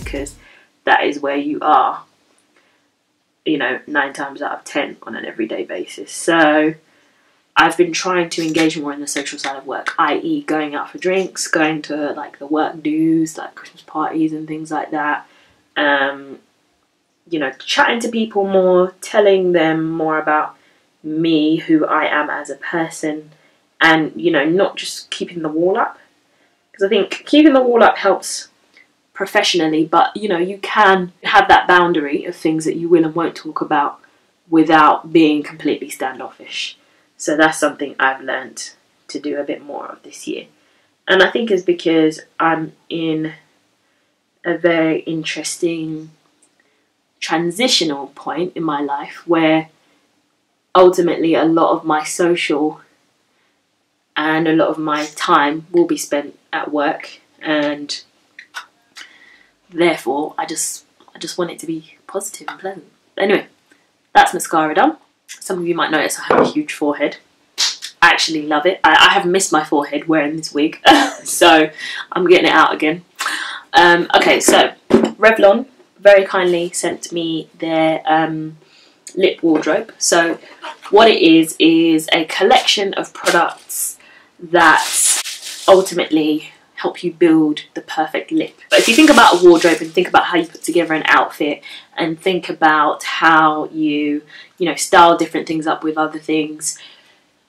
because that is where you are, you know, 9 times out of 10 on an everyday basis. So I've been trying to engage more in the social side of work, i.e. going out for drinks, going to like the work do's, like Christmas parties and things like that. You know, chatting to people more, telling them more about me, who I am as a person, and, you know, not just keeping the wall up. Because I think keeping the wall up helps professionally, but, you know, you can have that boundary of things that you will and won't talk about without being completely standoffish. So that's something I've learned to do a bit more of this year. And I think it's because I'm in a very interesting transitional point in my life where ultimately a lot of my social and a lot of my time will be spent at work, and therefore I just want it to be positive and pleasant. But anyway, that's mascara done. Some of you might notice I have a huge forehead. I actually love it. I have missed my forehead wearing this wig, so I'm getting it out again. Okay, so Revlon very kindly sent me their lip wardrobe. So what it is a collection of products that ultimately help you build the perfect lip. But if you think about a wardrobe and think about how you put together an outfit and think about how you know, style different things up with other things,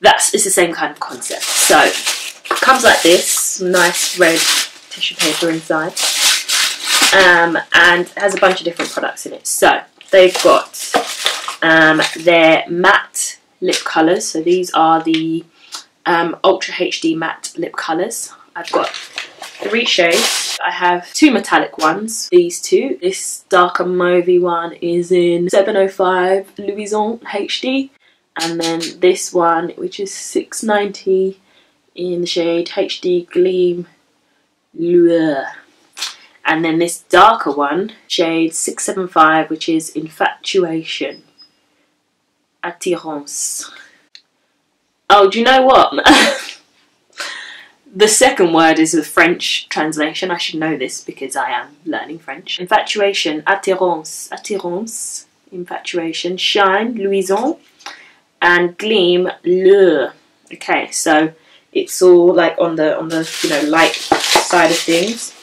it's the same kind of concept. So it comes like this, nice red tissue paper inside, and it has a bunch of different products in it. So they've got their matte lip colours. So these are the Ultra HD matte lip colours. I've got 3 shades. I have 2 metallic ones, these 2. This darker mauvey one is in 705 Louison HD, and then this one, which is 690 in the shade HD Gleam Lueur. And then this darker one, shade 675, which is Infatuation. Attirance. Oh, do you know what? The second word is a French translation. I should know this because I am learning French. Infatuation, attirance, attirance, infatuation, shine, luisant, and gleam, lueur. Okay, so it's all like on the you know, light side of things.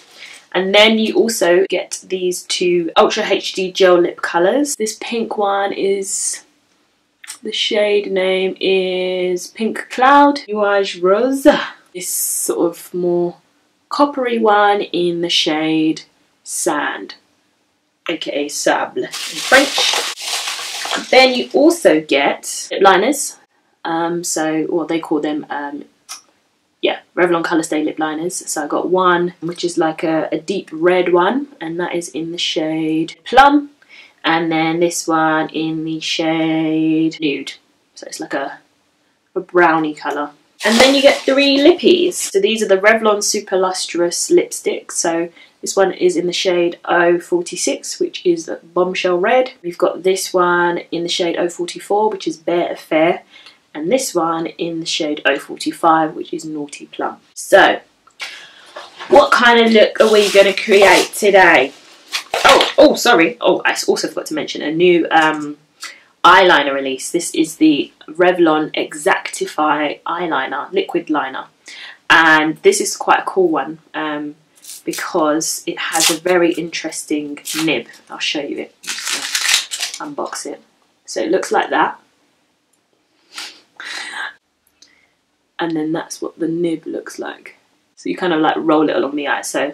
And then you also get these 2 Ultra HD gel lip colours. This pink one is, the shade name is Pink Cloud, Nuage Rose. This sort of more coppery one in the shade Sand, aka Sable in French. And then you also get lip liners. Well, they call them yeah, Revlon Colour Stay lip liners. So I got one which is like a deep red one, and that is in the shade Plum, and then this one in the shade Nude. So it's like a brownie colour. And then you get 3 lippies. So these are the Revlon Super Lustrous lipsticks. So this one is in the shade 046, which is Bombshell Red. We've got this one in the shade 044, which is Bare Affair. And this one in the shade 045, which is Naughty Plum. So, what kind of look are we going to create today? Oh, sorry. Oh, I also forgot to mention a new eyeliner release. This is the Revlon Exactify eyeliner, liquid liner. And this is quite a cool one because it has a very interesting nib. I'll show you it. I'm just gonna unbox it. So it looks like that. And then that's what the nib looks like. So you kind of like roll it along the eye. So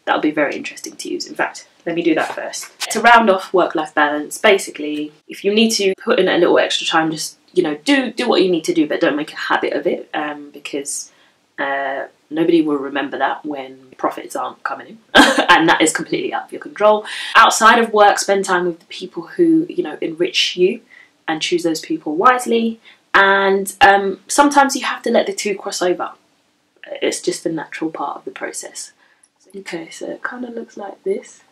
that'll be very interesting to use. In fact, let me do that first. To round off work-life balance, basically, if you need to put in a little extra time, just, you know, do what you need to do, but don't make a habit of it, because nobody will remember that when profits aren't coming in. And that is completely out of your control. Outside of work, spend time with the people who, you know, enrich you, and choose those people wisely. And sometimes you have to let the 2 cross over. It's just a natural part of the process. Okay, so it kind of looks like this.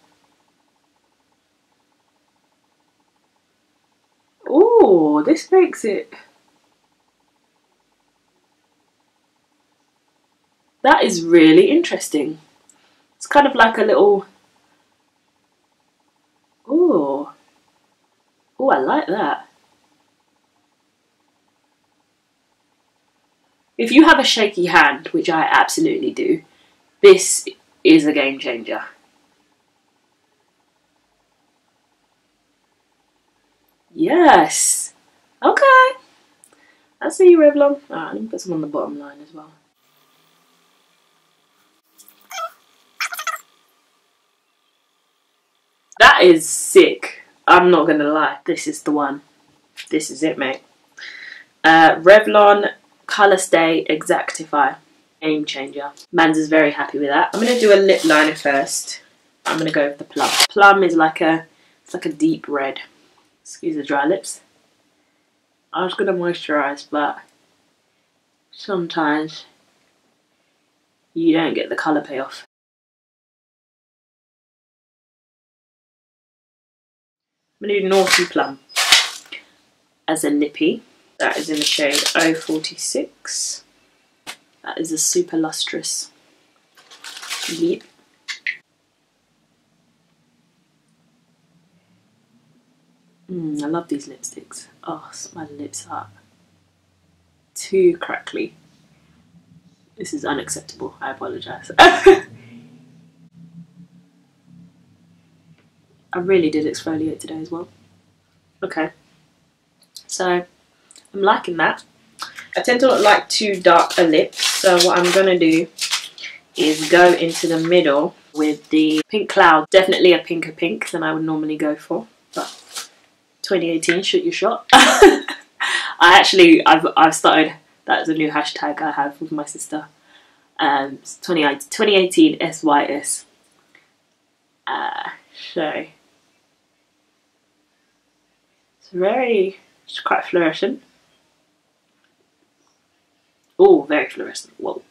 Oh, this makes it... That is really interesting. It's kind of like a little Oh, oh, I like that. If you have a shaky hand, which I absolutely do, this is a game changer. Yes. Okay. I see you, Revlon. Alright, let me put some on the bottom line as well. That is sick. I'm not gonna lie. This is the one. This is it, mate. Revlon Colour Stay Exactify. Game changer. Mans is very happy with that. I'm gonna do a lip liner first. I'm gonna go with the plum. Plum is like it's like a deep red. Excuse the dry lips. I was gonna moisturise, but sometimes you don't get the colour payoff. I'm gonna do Naughty Plum as a lippy. That is in the shade 046. That is a super lustrous lip. I love these lipsticks. Oh, my lips are too crackly. This is unacceptable. I apologise. I really did exfoliate today as well. Okay. So, I'm liking that. I tend to not like too dark a lip, so what I'm going to do is go into the middle with the Pink Cloud. Definitely a pinker pink than I would normally go for, but 2018, shoot your shot. I've started, that's a new hashtag I have with my sister. 2018 SYS. So it's quite fluorescent. Oh, very fluorescent. Whoa.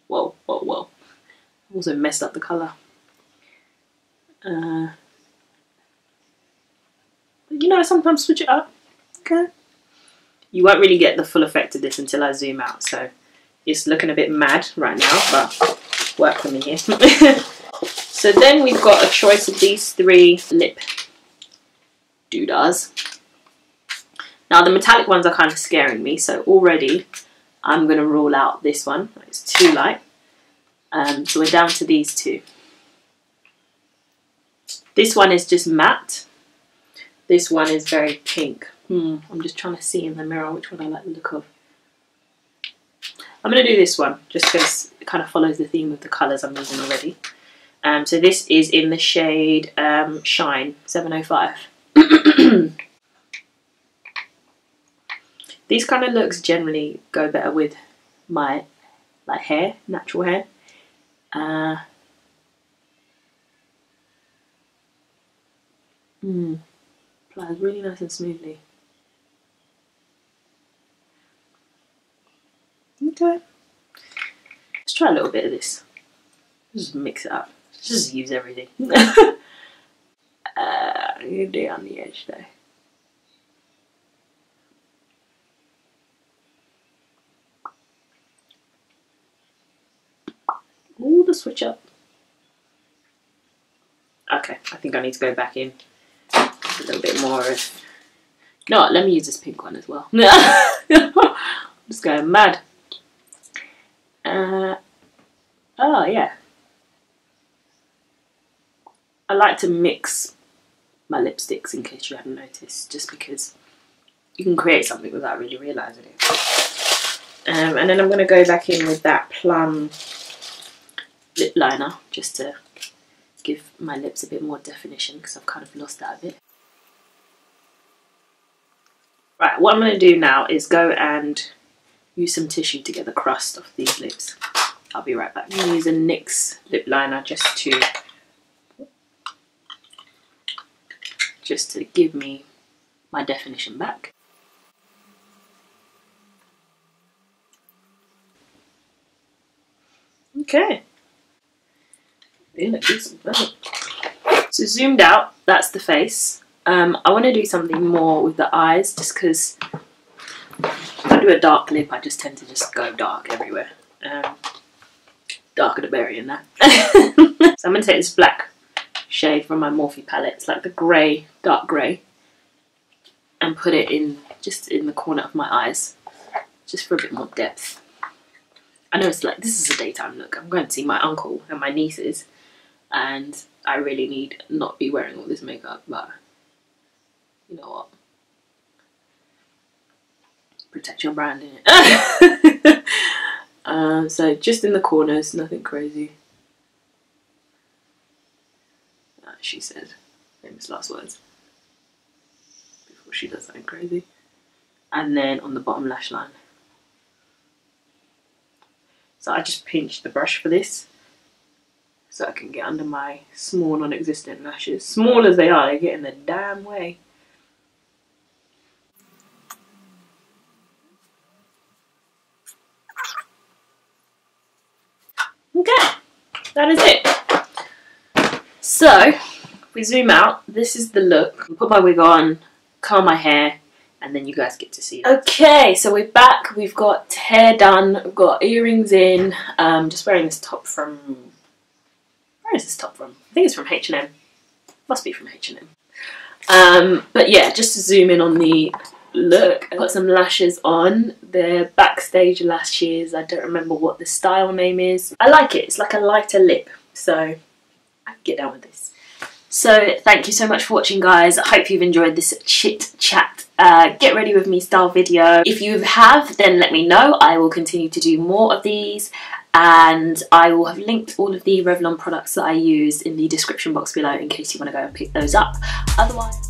Whoa, whoa, whoa. Also messed up the colour. You know, sometimes switch it up. Okay. You won't really get the full effect of this until I zoom out, so it's looking a bit mad right now, but work for me here. So then we've got a choice of these three lip doodahs. Now the metallic ones are kind of scaring me, so already I'm going to rule out this one. It's too light. So we're down to these two. This one is just matte. This one is very pink. I'm just trying to see in the mirror which one I like the look of. I'm going to do this one just because it kind of follows the theme of the colours I'm using already. So this is in the shade Shine 705. These kind of looks generally go better with my hair, natural hair. Applies really nice and smoothly. Okay. Let's try a little bit of this. Just mix it up. Just use everything. You do it on the edge though. Ooh, the switch up. Okay, I think I need to go back in a little bit more. No, let me use this pink one as well. I'm just going mad. Oh yeah. I like to mix my lipsticks in case you hadn't noticed, just because you can create something without really realising it. And then I'm going to go back in with that plum lip liner just to give my lips a bit more definition because I've kind of lost that a bit. Right, what I'm going to do now is go and use some tissue to get the crust off these lips. I'll be right back. I'm going to use a NYX lip liner just to give me my definition back. Okay. They look decent, don't they? So zoomed out, that's the face. I want to do something more with the eyes just because if I do a dark lip, I just tend to just go dark everywhere. Darker the berry in that. So I'm going to take this black shade from my Morphe palette. It's like the grey, dark grey. And put it in, just in the corner of my eyes. Just for a bit more depth. I know it's like, this is a daytime look. I'm going to see my uncle and my nieces. And I really need not be wearing all this makeup. But, you know what? Protect your brand, innit? So just in the corners, nothing crazy. She said famous last words before she does something crazy. And then on the bottom lash line. So I just pinched the brush for this so I can get under my small non-existent lashes. Small as they are, they get in the damn way. Okay, that is it. So, if we zoom out, this is the look. I'll put my wig on, curl my hair, and then you guys get to see it. Okay, so we're back. We've got hair done. We've got earrings in. Just wearing this top from... Where is this top from? I think it's from H&M. Must be from H&M. But yeah, just to zoom in on the look. I got some lashes on. They're backstage lashes. I don't remember what the style name is. I like it. It's like a lighter lip. So I can get down with this. So thank you so much for watching, guys. I hope you've enjoyed this chit chat get ready with me style video. If you have, then let me know. I will continue to do more of these, and I will have linked all of the Revlon products that I use in the description box below in case you want to go and pick those up. Otherwise...